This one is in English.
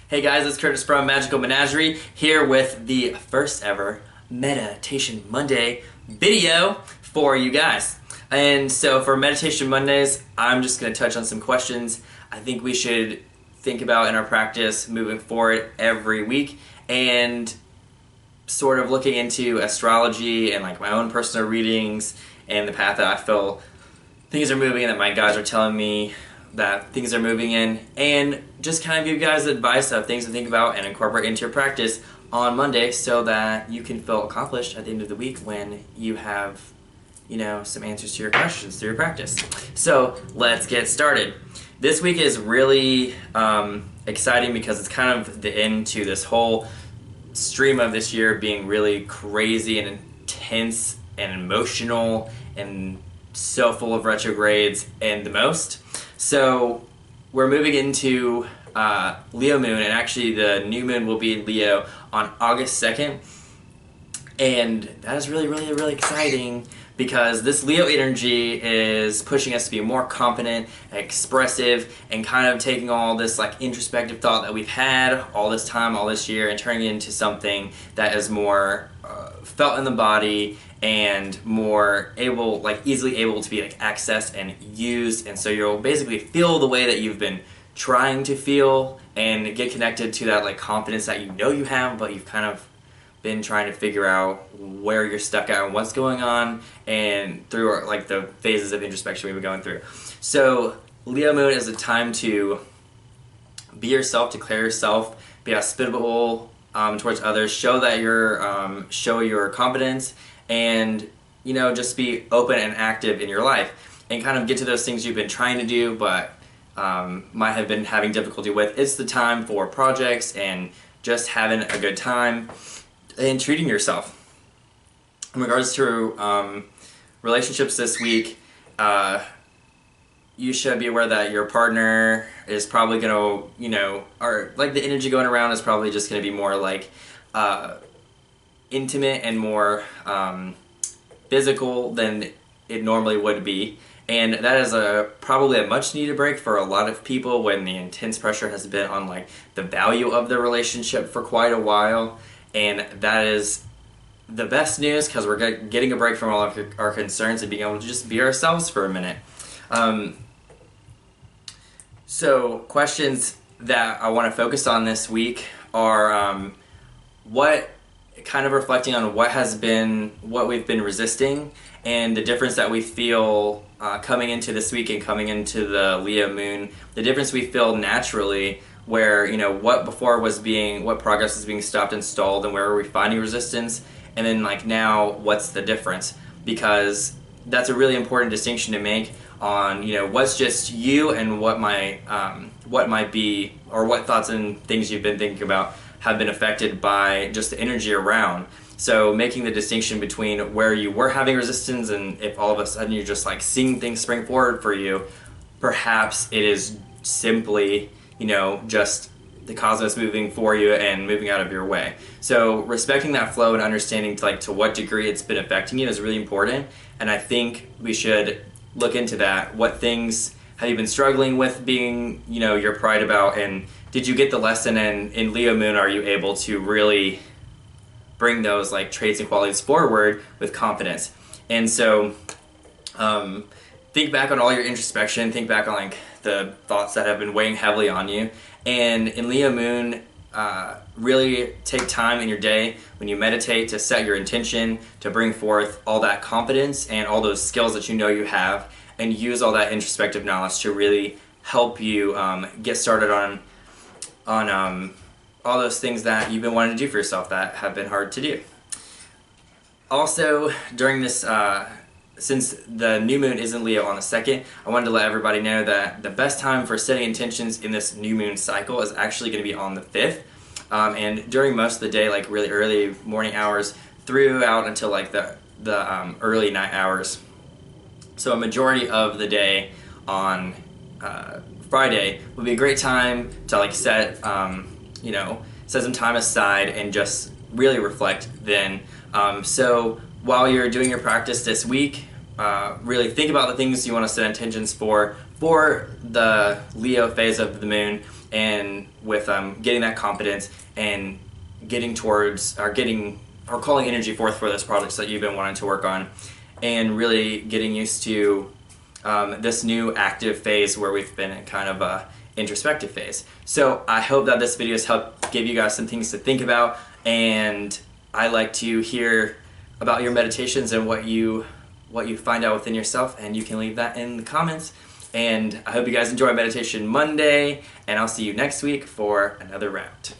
Hey guys, it's Curtis from Magickal Menagerie here with the first ever Meditation Monday video for you guys. And so for Meditation Mondays, I'm just going to touch on some questions I think we should think about in our practice moving forward every week, and sort of looking into astrology and like my own personal readings and the path that I feel things are moving and that my guides are telling me that things are moving in, and just kind of give you guys advice of things to think about and incorporate into your practice on Monday so that you can feel accomplished at the end of the week when you have, some answers to your questions through your practice. So let's get started. This week is really exciting because it's kind of the end to this whole stream of this year being really crazy and intense and emotional and so full of retrogrades and the most. So we're moving into Leo moon, and actually the new moon will be in Leo on August 2nd. And that is really, really, really exciting because this Leo energy is pushing us to be more confident and expressive and kind of taking all this like introspective thought that we've had all this time, all this year, and turning it into something that is more felt in the body and more able, like easily able to be like accessed and used. And so you'll basically feel the way that you've been trying to feel and get connected to that like confidence that you have, but you've kind of been trying to figure out where you're stuck at and what's going on, and through like the phases of introspection we've been going through. So Leo moon is a time to be yourself, declare yourself, be hospitable towards others, show that show your confidence, and just be open and active in your life and kind of get to those things you've been trying to do but might have been having difficulty with. It's the time for projects and just having a good time and treating yourself. In regards to relationships this week, you should be aware that your partner is probably going to, or like the energy going around is probably just going to be more like intimate and more physical than it normally would be. And that is probably a much needed break for a lot of people when the intense pressure has been on like the value of the relationship for quite a while. And that is the best news because we're getting a break from all of our concerns and being able to just be ourselves for a minute. So questions that I want to focus on this week are kind of reflecting on what we've been resisting and the difference that we feel coming into this week and coming into the Leo moon, the difference we feel naturally where, what progress is being stopped and stalled, and where are we finding resistance, and then like now what's the difference, because that's a really important distinction to make on, what's just you and what might be, or what thoughts and things you've been thinking about have been affected by just the energy around. So making the distinction between where you were having resistance and if all of a sudden you're just like seeing things spring forward for you, perhaps it is simply, just the cosmos moving for you and moving out of your way. So respecting that flow and understanding to what degree it's been affecting you is really important. And I think we should look into that. What things have you been struggling with being, your pride about, and did you get the lesson, and in Leo moon are you able to really bring those like traits and qualities forward with confidence? And so think back on all your introspection, think back on like the thoughts that have been weighing heavily on you, and in Leo moon really take time in your day when you meditate to set your intention to bring forth all that confidence and all those skills that you have, and use all that introspective knowledge to really help you get started on all those things that you've been wanting to do for yourself that have been hard to do. Also, during this, since the new moon is in Leo on the 2nd, I wanted to let everybody know that the best time for setting intentions in this new moon cycle is actually going to be on the 5th. And during most of the day, like really early morning hours throughout until like the early night hours. So a majority of the day on Friday would be a great time to like set some time aside and just really reflect then. So while you're doing your practice this week, really think about the things you want to set intentions for for the Leo phase of the moon, and with getting that confidence and getting towards or calling energy forth for those projects that you've been wanting to work on, and really getting used to this new active phase where we've been in kind of a introspective phase. So I hope that this video has helped give you guys some things to think about, and I like to hear about your meditations and what you find out within yourself, and you can leave that in the comments. And I hope you guys enjoy Meditation Monday, and I'll see you next week for another round.